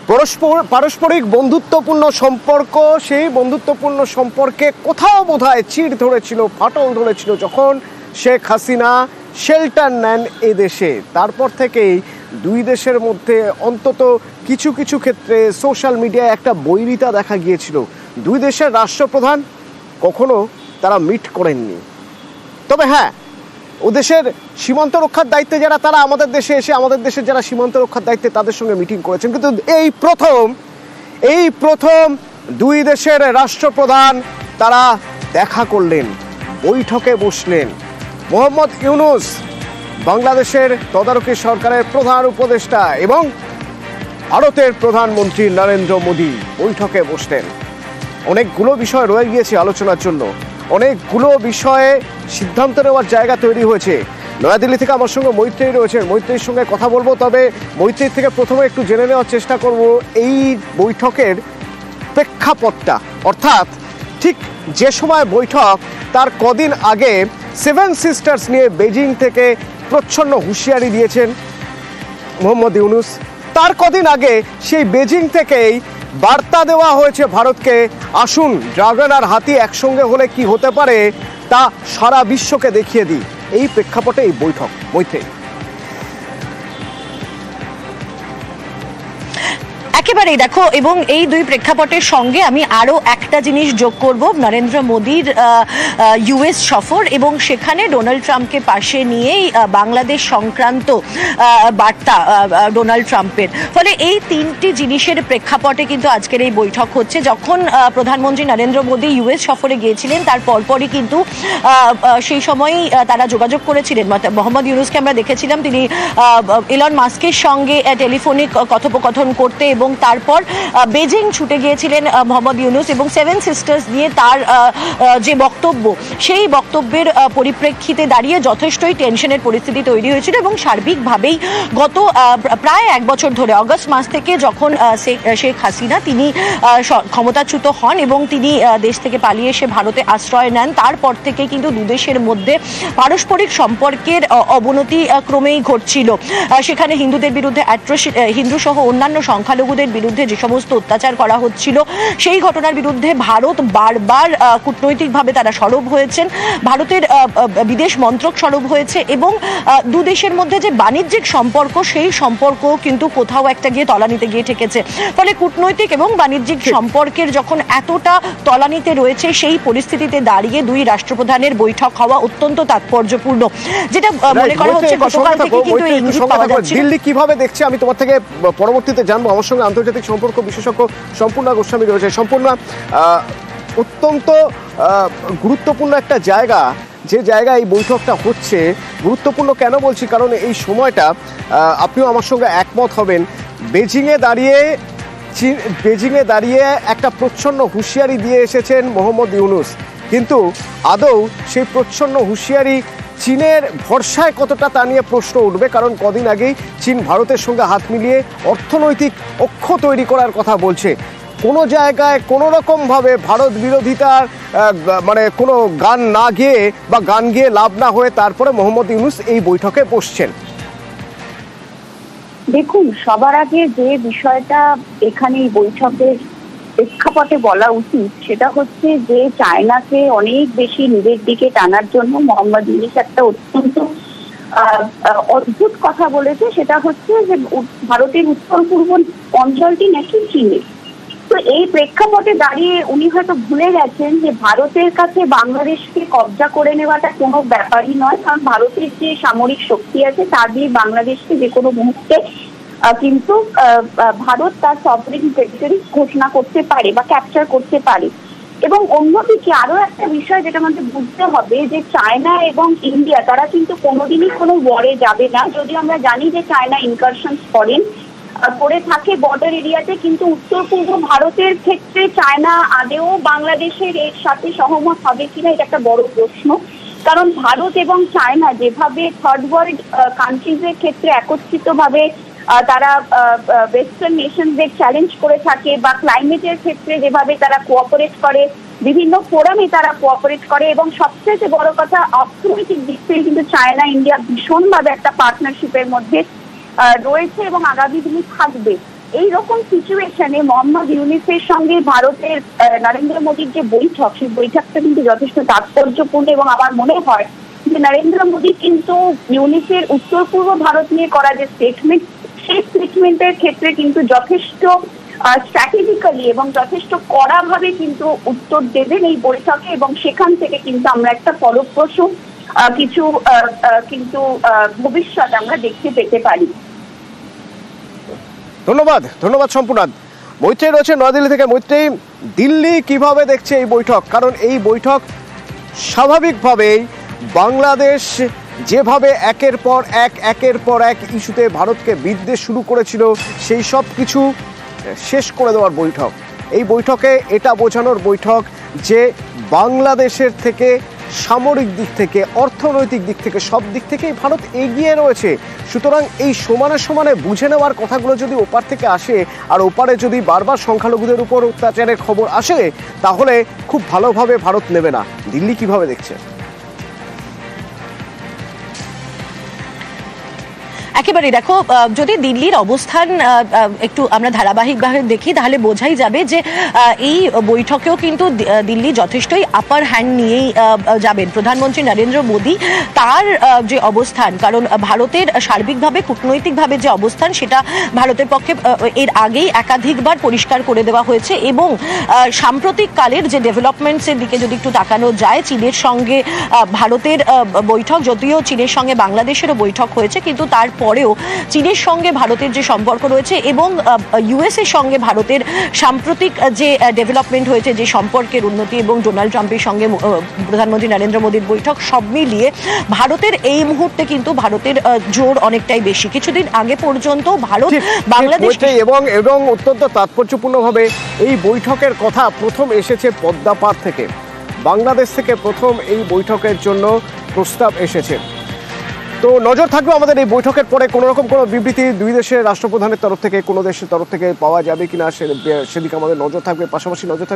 পারস্পরিক বন্ধুত্বপূর্ণ সম্পর্ক, সেই বন্ধুত্বপূর্ণ সম্পর্কে কোথাও বোধহয় চিড় ধরেছিল, ফাটল ধরেছিল যখন শেখ হাসিনা শেল্টার নেন এ দেশে। তারপর থেকেই দুই দেশের মধ্যে অন্তত কিছু কিছু ক্ষেত্রে সোশ্যাল মিডিয়ায় একটা বৈরিতা দেখা গিয়েছিল। দুই দেশের রাষ্ট্রপ্রধান কখনো তারা মিট করেননি। তবে হ্যাঁ, ও দেশের সীমান্ত রক্ষার দায়িত্বে যারা, তারা আমাদের দেশে এসে আমাদের দেশের যারা সীমান্ত রক্ষার দায়িত্বে তাদের সঙ্গে মিটিং করেছেন। কিন্তু এই প্রথম দুই দেশের রাষ্ট্রপ্রধান তারা দেখা করলেন, বৈঠকে বসলেন। মোহাম্মদ ইউনূস, বাংলাদেশের তদারকি সরকারের প্রধান উপদেষ্টা, এবং ভারতের প্রধানমন্ত্রী নরেন্দ্র মোদী বৈঠকে বসলেন। অনেকগুলো বিষয় রয়ে গিয়েছে আলোচনার জন্য, অনেকগুলো বিষয়ে সিদ্ধান্ত নেওয়ার জায়গা তৈরি হয়েছে। নয়াদিল্লি থেকে আমার সঙ্গে মৈত্রী রয়েছেন, মৈত্রীর সঙ্গে কথা বলবো। তবে মৈত্রীর থেকে প্রথমে একটু জেনে নেওয়ার চেষ্টা করব এই বৈঠকের প্রেক্ষাপটটা, অর্থাৎ ঠিক যে সময় বৈঠক তার কদিন আগে সেভেন সিস্টার্স নিয়ে বেজিং থেকে প্রচ্ছন্ন হুঁশিয়ারি দিয়েছেন মোহাম্মদ ইউনূস। তার কদিন আগে সেই বেজিং থেকেই বার্তা দেওয়া হয়েছে ভারতকে, আসুন ড্রাগন আর হাতি একসঙ্গে হলে কি হতে পারে তা সারা বিশ্বকে দেখিয়ে দিই। এই প্রেক্ষাপটে এই বৈঠক। মৈত্রী, একেবারেই দেখো, এবং এই দুই প্রেক্ষাপটের সঙ্গে আমি আরো একটা জিনিস যোগ করব, নরেন্দ্র মোদীর ইউএস সফর এবং সেখানে ডোনাল্ড ট্রাম্পকে পাশে নিয়েই বাংলাদেশ সংক্রান্ত বার্তা ডোনাল্ড ট্রাম্পের। ফলে এই তিনটি জিনিসের প্রেক্ষাপটে কিন্তু আজকের এই বৈঠক হচ্ছে। যখন প্রধানমন্ত্রী নরেন্দ্র মোদী ইউএস সফরে গিয়েছিলেন তার পরপরই কিন্তু সেই সময়ই তারা যোগাযোগ করেছিলেন। মোহাম্মদ ইউনূসকে আমরা দেখেছিলাম তিনি ইলন মাস্কের সঙ্গে টেলিফোনিক কথোপকথন করতে, এবং তারপর বেজিং ছুটে গিয়েছিলেন মোহাম্মদ ইউনূস, এবং সেভেন সিস্টার্স নিয়ে তার যে বক্তব্য, সেই বক্তব্যের পরিপ্রেক্ষিতে দাঁড়িয়ে যথেষ্টই টেনশনের পরিস্থিতি তৈরি হয়েছিল। এবং সার্বিকভাবেই গত প্রায় এক বছর ধরে, অগস্ট মাস থেকে যখন শেখ হাসিনা তিনি ক্ষমতাচ্যুত হন এবং তিনি দেশ থেকে পালিয়ে এসে ভারতে আশ্রয় নেন, তারপর থেকে কিন্তু দুদেশের মধ্যে পারস্পরিক সম্পর্কের অবনতি ক্রমেই ঘটছিল। সেখানে হিন্দুদের বিরুদ্ধে হিন্দু সহ অন্যান্য সংখ্যালঘুদের বিরুদ্ধে যে সমস্ত অত্যাচার করা হচ্ছিল, সেই ঘটনার বিরুদ্ধে ভারত বারবার কূটনৈতিকভাবে তারা সরব হয়েছেন, ভারতের বিদেশ মন্ত্রক সরব হয়েছে, এবং দু দেশের মধ্যে যে বাণিজ্যিক সম্পর্ক, সেই সম্পর্ক কিন্তু কোথাও একটা গিয়ে তলানিতে গিয়ে ঠেকেছে। ফলে কূটনৈতিক এবং বাণিজ্যিক সম্পর্কের যখন এতটা তলানিতে রয়েছে, সেই পরিস্থিতিতে দাঁড়িয়ে দুই রাষ্ট্রপ্রধানের বৈঠক হওয়া অত্যন্ত তাৎপর্যপূর্ণ, যেটা মনে করা হচ্ছে গতকাল থেকে কিন্তু এই ইঙ্গিত পাওয়া যাচ্ছে। দিল্লি কিভাবে দেখছে আমি তোমার থেকে পরবর্তীতে জানবো। আমার সঙ্গে আন্তর্জাতিক সম্পর্ক বিশেষজ্ঞ সম্পূর্ণা গোস্বামী রয়েছে। সম্পূর্ণা, অত্যন্ত গুরুত্বপূর্ণ একটা জায়গা, যে জায়গায় এই বৈঠকটা হচ্ছে। গুরুত্বপূর্ণ কেন বলছি, কারণ এই সময়টা আপনিও আমার সঙ্গে একমত হবেন, বেজিংয়ে দাঁড়িয়ে একটা প্রচ্ছন্ন হুঁশিয়ারি দিয়ে এসেছেন মোহাম্মদ ইউনূস। কিন্তু আদৌ সেই প্রচ্ছন্ন হুঁশিয়ারি চীনের ভরসায় কতটা তা নিয়ে প্রশ্ন উঠবে, কারণ কদিন আগেই চীন ভারতের সঙ্গে হাত মিলিয়ে অর্থনৈতিক অক্ষ তৈরি করার কথা বলছে। কোনো জায়গায় কোনো রকমভাবে ভারত বিরোধিতার মানে কোনো গান না গেয়ে বা গান গেয়ে লাভ না হয়ে তারপরে মোহাম্মদ ইউনূস এই বৈঠকে বসছেন। দেখুন, সবার আগে যে বিষয়টা এখানে এই বৈঠকের প্রেক্ষাপটে বলা উচিত, সেটা হচ্ছে যে চায়নাকে অনেক বেশি নিজের দিকে টানার জন্য মোহাম্মদ ইউনূস একটা অত্যন্ত অদ্ভুত কথা বলেছে। সেটা হচ্ছে যে ভারতের উত্তর পূর্ব অঞ্চলটি নাকি চীনের। তো এই প্রেক্ষাপটে দাঁড়িয়ে উনি হয়তো ভুলে গেছেন যে ভারতের কাছে বাংলাদেশকে কবজা করে নেওয়াটা কোনো ব্যাপারই নয়, কারণ ভারতের যে সামরিক শক্তি আছে তা দিয়ে বাংলাদেশকে যে কোনো মুহূর্তে কিন্তু ভারত তার সভরেন টেরিটরি ঘোষণা করতে পারে বা ক্যাপচার করতে পারে। এবং অন্যদিকে আরো একটা বিষয় যেটা আমাদের বুঝতে হবে, যে চায়না এবং ইন্ডিয়া তারা কিন্তু কোনোদিনই কোনো ওয়ারে যাবে না। যদি আমরা জানি যে চায়না ইনকারশন করে থাকে বর্ডার এরিয়াতে, কিন্তু উত্তর পূর্ব ভারতের ক্ষেত্রে চায়না আদেও বাংলাদেশের এর সাথে সহমত হবে কিনা, এটা একটা বড় প্রশ্ন। কারণ ভারত এবং চায়না যেভাবে থার্ড ওয়ার্ল্ড কান্ট্রিজের ক্ষেত্রে একত্রিতভাবে তারা ওয়েস্টার্ন নেশনদের চ্যালেঞ্জ করে থাকে, বা ক্লাইমেটের ক্ষেত্রে যেভাবে তারা কোঅপারেট করে, বিভিন্ন ফোরামে তারা কোঅপারেট করে, এবং সবচেয়ে বড় কথা অর্থনৈতিক দিক থেকে কিন্তু চায়না ইন্ডিয়া ভীষণভাবে একটা পার্টনারশিপের মধ্যে রয়েছে এবং আগামী দিনে থাকবে। এইরকম সিচুয়েশনে মোহাম্মদ ইউনূসের সঙ্গে ভারতের নরেন্দ্র মোদীর যে বৈঠক, সেই বৈঠকটা কিন্তু যথেষ্ট তাৎপর্যপূর্ণ এবং আমার মনে হয় যে নরেন্দ্র মোদী কিন্তু ইউনূসের উত্তর পূর্ব ভারত নিয়ে করা যে স্টেটমেন্ট, সেই স্টেটমেন্টের ক্ষেত্রে কিন্তু যথেষ্ট স্ট্র্যাটেজিক্যালি এবং যথেষ্ট কড়াভাবে কিন্তু উত্তর দেবেন এই বৈঠকে, এবং সেখান থেকে কিন্তু আমরা একটা ফলপ্রসূ কিছু কিন্তু ভবিষ্যৎ আমরা দেখতে পেতে পারি। ধন্যবাদ সম্পূর্ণ। মৈত্রেয়ী রয়েছে নয়াদিল্লি থেকে। মৈত্রেয়ী, দিল্লি কিভাবে দেখছে এই বৈঠক? কারণ এই বৈঠক স্বাভাবিকভাবেই বাংলাদেশ যেভাবে একের পর এক ইস্যুতে ভারতকে বিদ্বেষ শুরু করেছিল, সেই সব কিছু শেষ করে দেওয়ার বৈঠক। এই বৈঠকে এটা বোঝানোর বৈঠক যে বাংলাদেশের থেকে সামরিক দিক থেকে, অর্থনৈতিক দিক থেকে, সব দিক থেকেই ভারত এগিয়ে রয়েছে। সুতরাং এই সমানে সমানে বুঝে নেওয়ার কথাগুলো যদি ওপার থেকে আসে, আর ওপারে যদি বারবার সংখ্যালঘুদের উপর অত্যাচারের খবর আসে, তাহলে খুব ভালোভাবে ভারত নেবে না। দিল্লি কিভাবে দেখছে? একেবারে দেখো, যদি দিল্লির অবস্থান একটু আমরা ধারাবাহিকভাবে দেখি, তাহলে বোঝাই যাবে যে এই বৈঠকেও কিন্তু দিল্লি যথেষ্টই আপার হ্যান্ড নিয়েই যাবেন। প্রধানমন্ত্রী নরেন্দ্র মোদী তার যে অবস্থান, কারণ ভারতের সার্বিকভাবে কূটনৈতিকভাবে যে অবস্থান, সেটা ভারতের পক্ষে এর আগেই একাধিকবার পরিষ্কার করে দেওয়া হয়েছে। এবং সাম্প্রতিক কালের যে ডেভেলপমেন্টসের দিকে যদি একটু তাকানো যায়, চীনের সঙ্গে ভারতের বৈঠক, যদিও চীনের সঙ্গে বাংলাদেশেরও বৈঠক হয়েছে, কিন্তু তারপরেও চীনের সঙ্গে ভারতের যে সম্পর্ক রয়েছে এবং ইউএসের সঙ্গে ভারতের সাম্প্রতিক যে ডেভেলপমেন্ট হয়েছে, যে সম্পর্কের উন্নতি, এবং ডোনাল্ড ট্রাম্পের সঙ্গে প্রধানমন্ত্রী নরেন্দ্র মোদীর বৈঠক, সব মিলিয়ে ভারতের এই মুহূর্তে কিন্তু ভারতের জোর অনেকটাই বেশি। কিছুদিন আগে পর্যন্ত ভারত বাংলাদেশ এবং অত্যন্ত তাৎপর্যপূর্ণভাবে এই বৈঠকের কথা প্রথম এসেছে পদ্মা পার থেকে, বাংলাদেশ থেকে প্রথম এই বৈঠকের জন্য প্রস্তাব এসেছে। তো নজর থাকবে আমাদের এই বৈঠকের পরে কোনো রকম কোনো বিবৃতি দুই দেশের রাষ্ট্রপ্রধানের তরফ থেকে, কোনো দেশের তরফ থেকে পাওয়া যাবে কিনা, সেদিকে আমাদের নজর থাকবে। পাশাপাশি নজর থাকবে